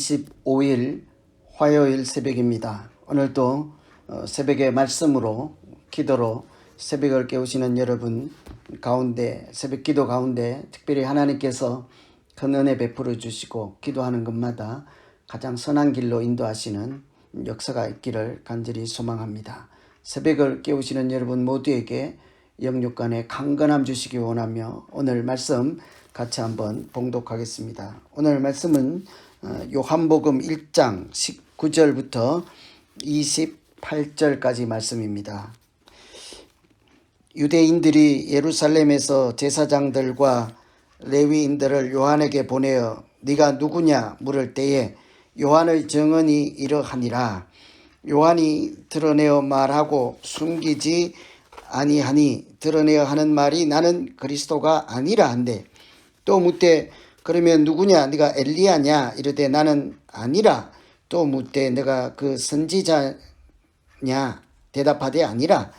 25일 화요일 새벽입니다. 오늘도 새벽의 말씀으로 기도로 새벽을 깨우시는 여러분 가운데, 새벽 기도 가운데 특별히 하나님께서 큰 은혜 베풀어 주시고 기도하는 것마다 가장 선한 길로 인도하시는 역사가 있기를 간절히 소망합니다. 새벽을 깨우시는 여러분 모두에게 영육간의 강건함 주시기 원하며 오늘 말씀 같이 한번 봉독하겠습니다. 오늘 말씀은 요한복음 1장 19절부터 28절까지 말씀입니다. 유대인들이 예루살렘에서 제사장들과 레위인들을 요한에게 보내어 네가 누구냐 물을 때에 요한의 증언이 이러하니라. 요한이 드러내어 말하고 숨기지 아니하니 드러내어 하는 말이 나는 그리스도가 아니라 한데, 또 묻되 그러면 누구냐 네가 엘리야냐 이르되 나는 아니라. 또 묻되 내가 그 선지자냐 대답하되 아니라.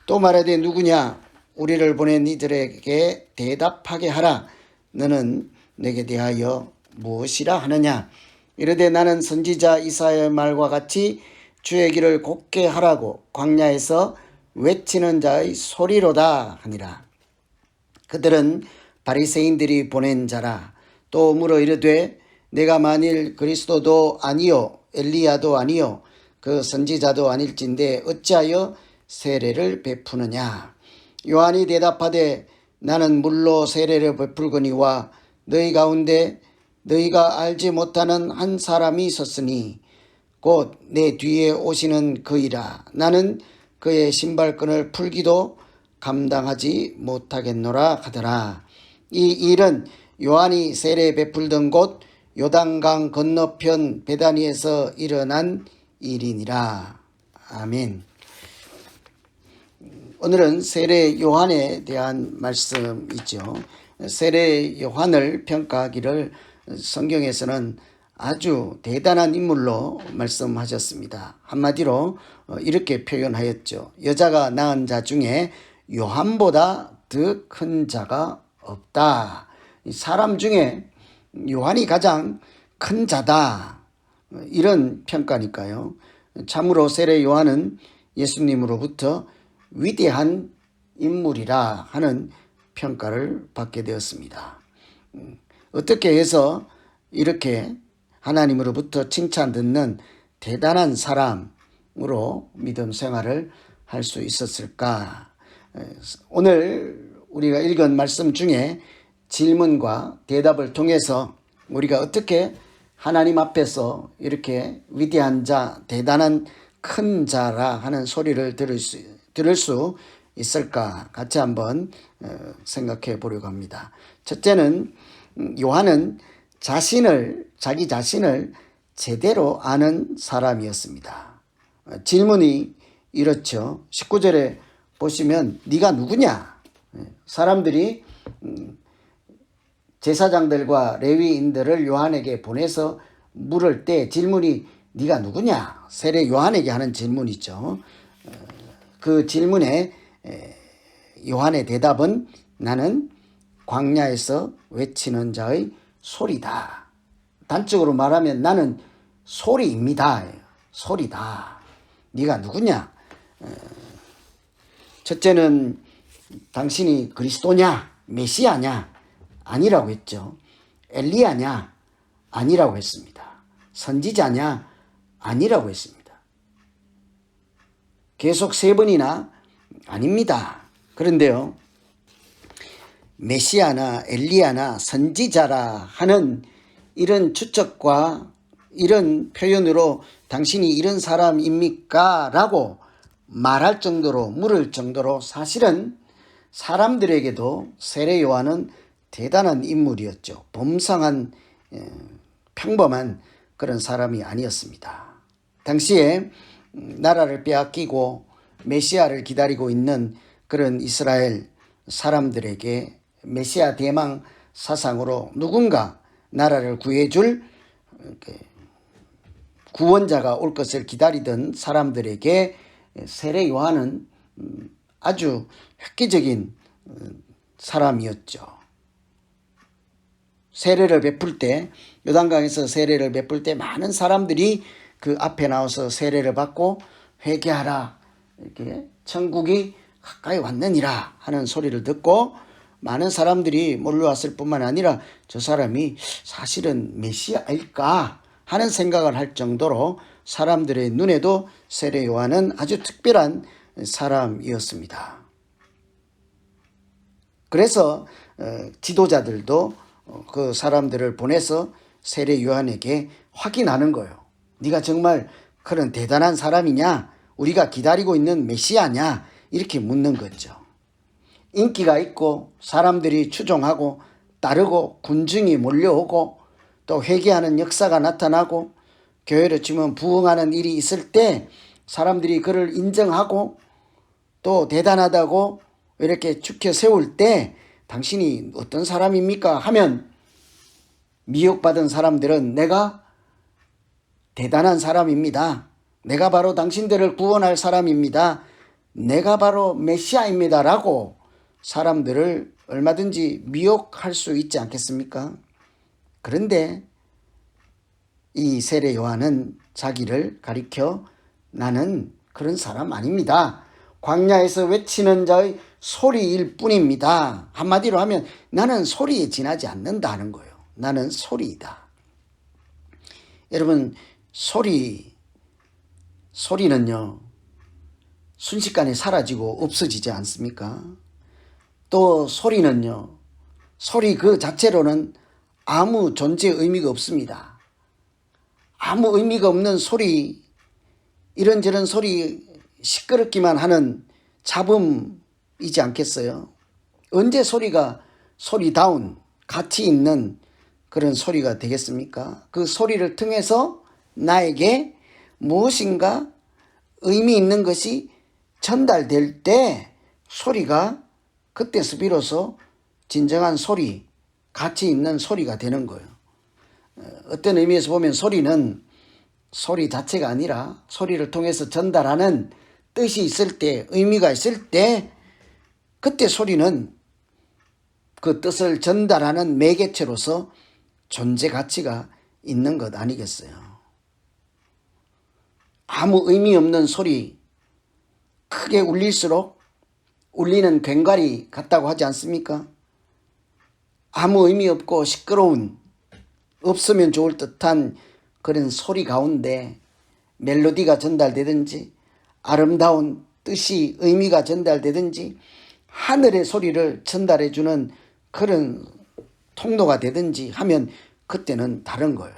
또 말하되 누구냐 우리를 보낸 이들에게 대답하게 하라. 너는 내게 대하여 무엇이라 하느냐 이르되 나는 선지자 이사야의 말과 같이 주의 길을 곧게 하라고 광야에서 외치는 자의 소리로다 하니라. 그들은 바리새인들이 보낸 자라. 또 물어 이르되 내가 만일 그리스도도 아니요 엘리야도 아니요 그 선지자도 아닐진데 어찌하여 세례를 베푸느냐. 요한이 대답하되 나는 물로 세례를 베풀거니와 너희 가운데 너희가 알지 못하는 한 사람이 있었으니 곧 내 뒤에 오시는 그이라. 나는 그의 신발끈을 풀기도 감당하지 못하겠노라 하더라. 이 일은 요한이 세례 베풀던 곳 요단강 건너편 베다니에서 일어난 일이니라. 아멘. 오늘은 세례 요한에 대한 말씀이죠. 세례 요한을 평가하기를 성경에서는 아주 대단한 인물로 말씀하셨습니다. 한마디로 이렇게 표현하였죠. 여자가 낳은 자 중에 요한보다 더 큰 자가 없다. 사람 중에 요한이 가장 큰 자다. 이런 평가니까요. 참으로 세례 요한은 예수님으로부터 위대한 인물이라 하는 평가를 받게 되었습니다. 어떻게 해서 이렇게 하나님으로부터 칭찬 듣는 대단한 사람으로 믿음 생활을 할 수 있었을까? 오늘 우리가 읽은 말씀 중에 질문과 대답을 통해서 우리가 어떻게 하나님 앞에서 이렇게 위대한 자, 대단한 큰 자라 하는 소리를 들을 수 있을까? 같이 한번 생각해 보려고 합니다. 첫째는 요한은 자기 자신을 제대로 아는 사람이었습니다. 질문이 이렇죠. 19절에 보시면 네가 누구냐? 사람들이 제사장들과 레위인들을 요한에게 보내서 물을 때 질문이 네가 누구냐? 세례 요한에게 하는 질문이죠. 그 질문에 요한의 대답은 나는 광야에서 외치는 자의 소리다. 단적으로 말하면 나는 소리입니다. 소리다. 네가 누구냐? 첫째는 당신이 그리스도냐? 메시아냐? 아니라고 했죠. 엘리야냐? 아니라고 했습니다. 선지자냐? 아니라고 했습니다. 계속 세 번이나 아닙니다. 그런데요, 메시아나 엘리야나 선지자라 하는 이런 추측과 이런 표현으로 당신이 이런 사람입니까? 라고 말할 정도로, 물을 정도로 사실은 사람들에게도 세례 요한은 대단한 인물이었죠. 범상한 평범한 그런 사람이 아니었습니다. 당시에 나라를 빼앗기고 메시아를 기다리고 있는 그런 이스라엘 사람들에게 메시아 대망 사상으로 누군가 나라를 구해줄 구원자가 올 것을 기다리던 사람들에게 세례 요한은 아주 획기적인 사람이었죠. 세례를 베풀 때 요단강에서 세례를 베풀 때 많은 사람들이 그 앞에 나와서 세례를 받고 회개하라, 이렇게 천국이 가까이 왔느니라 하는 소리를 듣고 많은 사람들이 몰려왔을 뿐만 아니라 저 사람이 사실은 메시아일까 하는 생각을 할 정도로 사람들의 눈에도 세례 요한은 아주 특별한 사람이었습니다. 그래서 지도자들도 그 사람들을 보내서 세례 요한에게 확인하는 거예요. 네가 정말 그런 대단한 사람이냐? 우리가 기다리고 있는 메시아냐? 이렇게 묻는 거죠. 인기가 있고 사람들이 추종하고 따르고 군중이 몰려오고 또 회개하는 역사가 나타나고 교회로 치면 부흥하는 일이 있을 때 사람들이 그를 인정하고 또 대단하다고 이렇게 축혀 세울 때 당신이 어떤 사람입니까? 하면 미혹받은 사람들은 내가 대단한 사람입니다. 내가 바로 당신들을 구원할 사람입니다. 내가 바로 메시아입니다. 라고 사람들을 얼마든지 미혹할 수 있지 않겠습니까? 그런데 이 세례 요한은 자기를 가리켜 나는 그런 사람 아닙니다. 광야에서 외치는 자의 소리일 뿐입니다. 한마디로 하면 나는 소리에 지나지 않는다는 거예요. 나는 소리이다. 여러분, 소리는요 순식간에 사라지고 없어지지 않습니까? 또 소리는요, 소리 그 자체로는 아무 존재 의미가 없습니다. 아무 의미가 없는 소리, 이런저런 소리 시끄럽기만 하는 잡음이지 않겠어요? 언제 소리가 소리다운 가치 있는 그런 소리가 되겠습니까? 그 소리를 통해서 나에게 무엇인가 의미 있는 것이 전달될 때 소리가 그때서 비로소 진정한 소리, 가치 있는 소리가 되는 거예요. 어떤 의미에서 보면 소리는 소리 자체가 아니라 소리를 통해서 전달하는 뜻이 있을 때, 의미가 있을 때 그때 소리는 그 뜻을 전달하는 매개체로서 존재 가치가 있는 것 아니겠어요? 아무 의미 없는 소리, 크게 울릴수록 울리는 괭과리 같다고 하지 않습니까? 아무 의미 없고 시끄러운, 없으면 좋을 듯한 그런 소리 가운데 멜로디가 전달되든지 아름다운 뜻이, 의미가 전달되든지 하늘의 소리를 전달해주는 그런 통로가 되든지 하면 그때는 다른 거예요.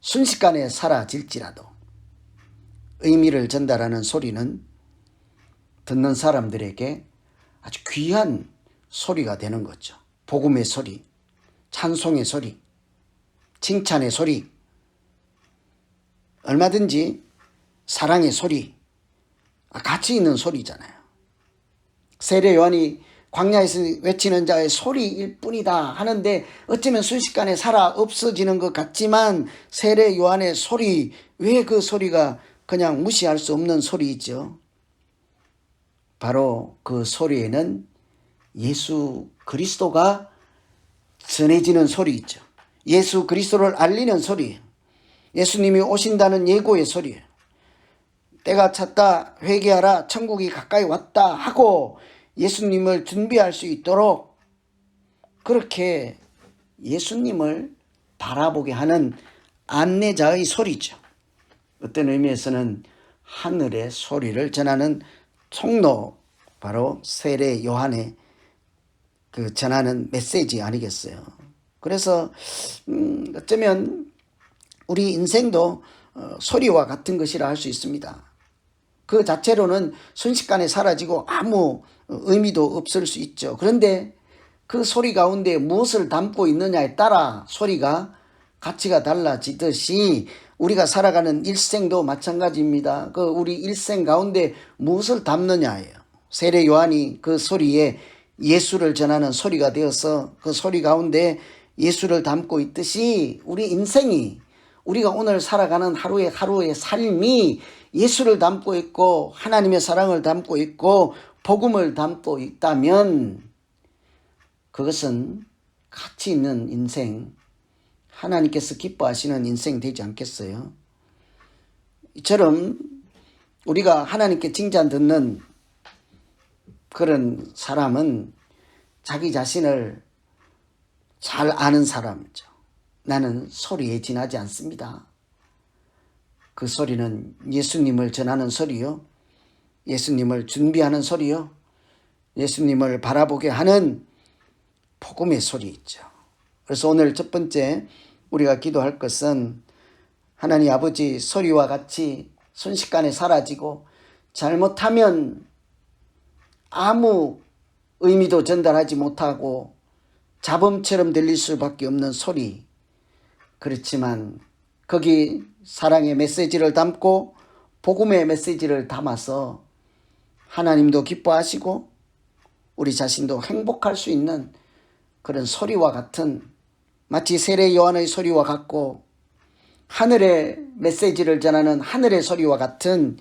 순식간에 사라질지라도 의미를 전달하는 소리는 듣는 사람들에게 아주 귀한 소리가 되는 거죠. 복음의 소리, 찬송의 소리, 칭찬의 소리, 얼마든지 사랑의 소리, 가치 있는 소리잖아요. 세례 요한이 광야에서 외치는 자의 소리일 뿐이다 하는데 어쩌면 순식간에 살아 없어지는 것 같지만 세례 요한의 소리, 왜 그 소리가 그냥 무시할 수 없는 소리이죠? 바로 그 소리에는 예수 그리스도가 전해지는 소리이죠. 예수 그리스도를 알리는 소리, 예수님이 오신다는 예고의 소리, 때가 찼다, 회개하라, 천국이 가까이 왔다 하고 예수님을 준비할 수 있도록 그렇게 예수님을 바라보게 하는 안내자의 소리죠. 어떤 의미에서는 하늘의 소리를 전하는 통로, 바로 세례 요한의 그 전하는 메시지 아니겠어요? 그래서 어쩌면 우리 인생도 소리와 같은 것이라 할 수 있습니다. 그 자체로는 순식간에 사라지고 아무 의미도 없을 수 있죠. 그런데 그 소리 가운데 무엇을 담고 있느냐에 따라 소리가 가치가 달라지듯이 우리가 살아가는 일생도 마찬가지입니다. 그 우리 일생 가운데 무엇을 담느냐예요. 세례 요한이 그 소리에 예수를 전하는 소리가 되어서 그 소리 가운데 예수를 담고 있듯이 우리 인생이, 우리가 오늘 살아가는 하루의 삶이 예수를 담고 있고 하나님의 사랑을 담고 있고 복음을 담고 있다면 그것은 가치 있는 인생, 하나님께서 기뻐하시는 인생 되지 않겠어요? 이처럼 우리가 하나님께 칭찬 듣는 그런 사람은 자기 자신을 잘 아는 사람이죠. 나는 소리에 지나지 않습니다. 그 소리는 예수님을 전하는 소리요, 예수님을 준비하는 소리요, 예수님을 바라보게 하는 복음의 소리 있죠. 그래서 오늘 첫 번째 우리가 기도할 것은 하나님 아버지, 소리와 같이 순식간에 사라지고 잘못하면 아무 의미도 전달하지 못하고 잡음처럼 들릴 수밖에 없는 소리, 그렇지만 거기 사랑의 메시지를 담고 복음의 메시지를 담아서 하나님도 기뻐하시고 우리 자신도 행복할 수 있는 그런 소리와 같은, 마치 세례 요한의 소리와 같고 하늘의 메시지를 전하는 하늘의 소리와 같은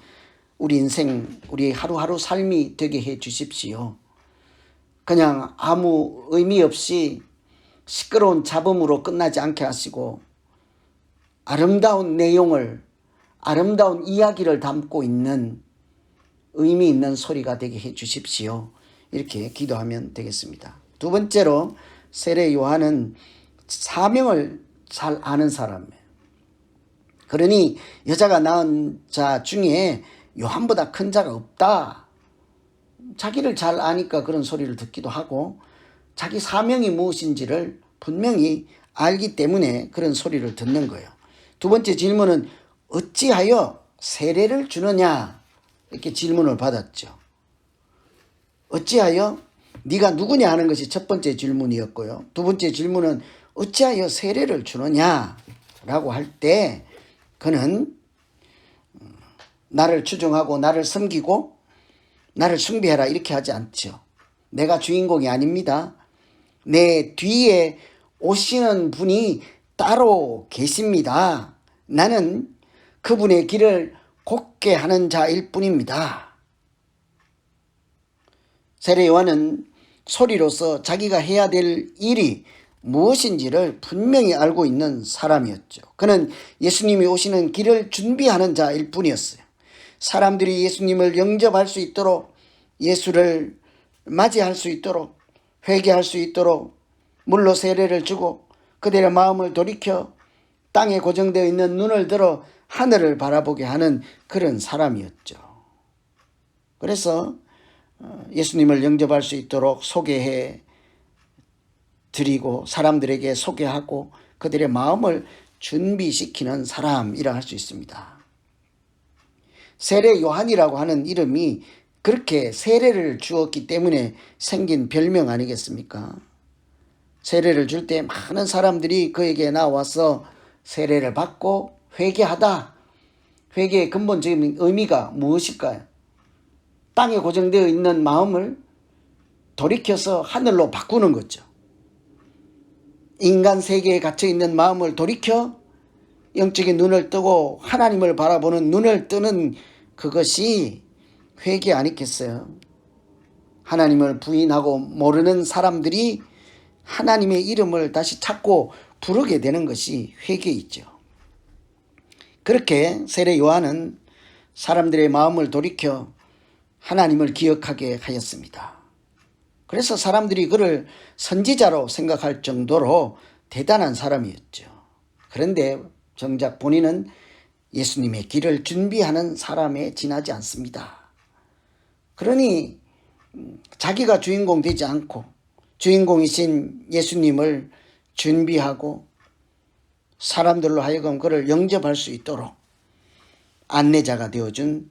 우리 인생, 우리 하루하루 삶이 되게 해 주십시오. 그냥 아무 의미 없이 시끄러운 잡음으로 끝나지 않게 하시고 아름다운 내용을, 아름다운 이야기를 담고 있는 의미 있는 소리가 되게 해 주십시오. 이렇게 기도하면 되겠습니다. 두 번째로 세례 요한은 사명을 잘 아는 사람이에요. 그러니 여자가 낳은 자 중에 요한보다 큰 자가 없다. 자기를 잘 아니까 그런 소리를 듣기도 하고 자기 사명이 무엇인지를 분명히 알기 때문에 그런 소리를 듣는 거예요. 두 번째 질문은 어찌하여 세례를 주느냐, 이렇게 질문을 받았죠. 어찌하여, 네가 누구냐 하는 것이 첫 번째 질문이었고요. 두 번째 질문은 어찌하여 세례를 주느냐 라고 할 때 그는 나를 추종하고 나를 섬기고 나를 숭배하라 이렇게 하지 않죠. 내가 주인공이 아닙니다. 내 뒤에 오시는 분이 따로 계십니다. 나는 그분의 길을 곱게 하는 자일 뿐입니다. 세례 요한은 소리로서 자기가 해야 될 일이 무엇인지를 분명히 알고 있는 사람이었죠. 그는 예수님이 오시는 길을 준비하는 자일 뿐이었어요. 사람들이 예수님을 영접할 수 있도록, 예수를 맞이할 수 있도록, 회개할 수 있도록 물로 세례를 주고 그들의 마음을 돌이켜 땅에 고정되어 있는 눈을 들어 하늘을 바라보게 하는 그런 사람이었죠. 그래서 예수님을 영접할 수 있도록 소개해 드리고 사람들에게 소개하고 그들의 마음을 준비시키는 사람이라 할 수 있습니다. 세례 요한이라고 하는 이름이 그렇게 세례를 주었기 때문에 생긴 별명 아니겠습니까? 세례를 줄 때 많은 사람들이 그에게 나와서 세례를 받고 회개하다. 회개의 근본적인 의미가 무엇일까요? 땅에 고정되어 있는 마음을 돌이켜서 하늘로 바꾸는 거죠. 인간 세계에 갇혀있는 마음을 돌이켜 영적인 눈을 뜨고 하나님을 바라보는 눈을 뜨는 그것이 회개 아니겠어요? 하나님을 부인하고 모르는 사람들이 하나님의 이름을 다시 찾고 부르게 되는 것이 회개이죠. 그렇게 세례 요한은 사람들의 마음을 돌이켜 하나님을 기억하게 하였습니다. 그래서 사람들이 그를 선지자로 생각할 정도로 대단한 사람이었죠. 그런데 정작 본인은 예수님의 길을 준비하는 사람에 지나지 않습니다. 그러니 자기가 주인공 되지 않고 주인공이신 예수님을 준비하고 사람들로 하여금 그를 영접할 수 있도록 안내자가 되어준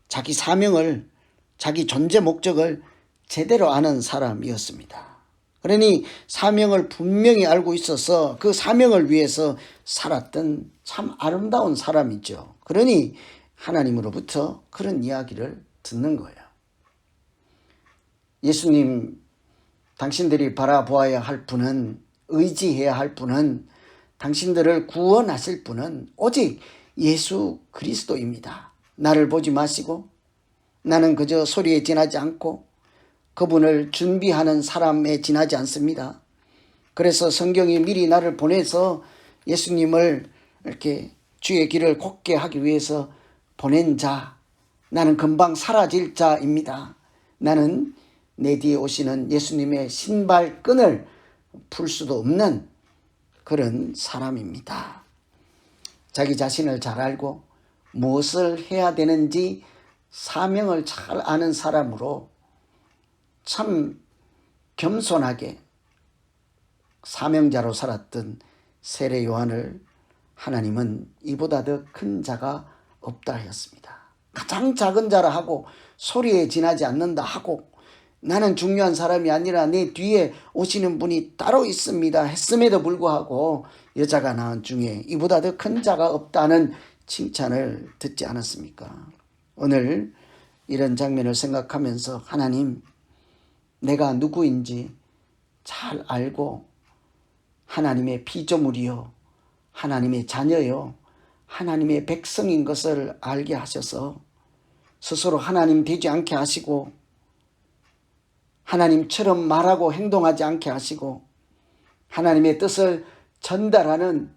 자기 사명을, 자기 존재 목적을 제대로 아는 사람이었습니다. 그러니 사명을 분명히 알고 있어서 그 사명을 위해서 살았던 참 아름다운 사람이죠. 그러니 하나님으로부터 그런 이야기를 듣는 거예요. 예수님, 당신들이 바라보아야 할 분은, 의지해야 할 분은, 당신들을 구원하실 분은 오직 예수 그리스도입니다. 나를 보지 마시고 나는 그저 소리에 지나지 않고 그분을 준비하는 사람에 지나지 않습니다. 그래서 성경이 미리 나를 보내서 예수님을 이렇게 주의 길을 걷게 하기 위해서 보낸 자, 나는 금방 사라질 자입니다. 나는 내 뒤에 오시는 예수님의 신발끈을 풀 수도 없는 그런 사람입니다. 자기 자신을 잘 알고 무엇을 해야 되는지 사명을 잘 아는 사람으로 참 겸손하게 사명자로 살았던 세례 요한을 하나님은 이보다 더 큰 자가 없다 하였습니다. 가장 작은 자라 하고 소리에 지나지 않는다 하고 나는 중요한 사람이 아니라 내 뒤에 오시는 분이 따로 있습니다 했음에도 불구하고 여자가 낳은 중에 이보다 더 큰 자가 없다는 칭찬을 듣지 않았습니까? 오늘 이런 장면을 생각하면서 하나님, 내가 누구인지 잘 알고 하나님의 피조물이요, 하나님의 자녀요, 하나님의 백성인 것을 알게 하셔서 스스로 하나님 되지 않게 하시고 하나님처럼 말하고 행동하지 않게 하시고 하나님의 뜻을 전달하는,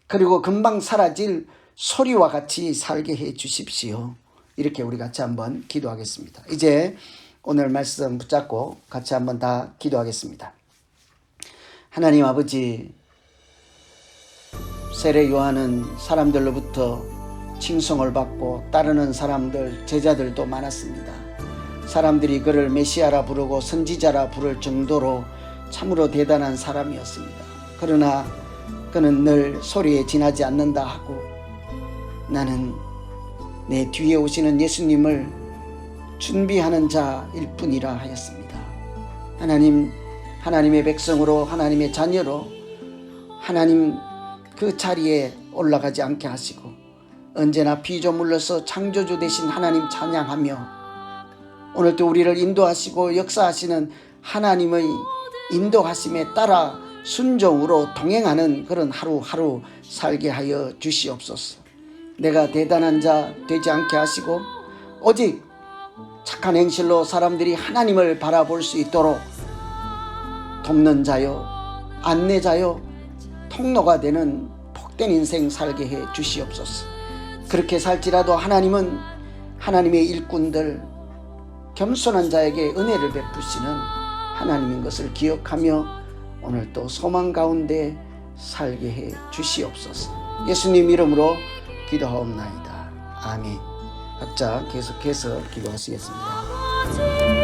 그리고 금방 사라질 소리와 같이 살게 해 주십시오. 이렇게 우리 같이 한번 기도하겠습니다. 이제 오늘 말씀 붙잡고 같이 한번 다 기도하겠습니다. 하나님 아버지, 세례 요한은 사람들로부터 칭송을 받고 따르는 사람들, 제자들도 많았습니다. 사람들이 그를 메시아라 부르고 선지자라 부를 정도로 참으로 대단한 사람이었습니다. 그러나 그는 늘 소리에 지나지 않는다 하고 나는 내 뒤에 오시는 예수님을 준비하는 자일 뿐이라 하였습니다. 하나님, 하나님의 백성으로, 하나님의 자녀로 하나님 그 자리에 올라가지 않게 하시고 언제나 피조물로서 창조주 되신 하나님 찬양하며 오늘도 우리를 인도하시고 역사하시는 하나님의 인도하심에 따라 순종으로 동행하는 그런 하루하루 살게 하여 주시옵소서. 내가 대단한 자 되지 않게 하시고 오직 착한 행실로 사람들이 하나님을 바라볼 수 있도록 돕는 자요, 안내자요, 통로가 되는 복된 인생 살게 해 주시옵소서. 그렇게 살지라도 하나님은 하나님의 일꾼들, 겸손한 자에게 은혜를 베푸시는 하나님인 것을 기억하며 오늘 또 소망 가운데 살게 해 주시옵소서. 예수님 이름으로 기도하옵나이다. 아멘. 각자 계속해서 기도하시겠습니다.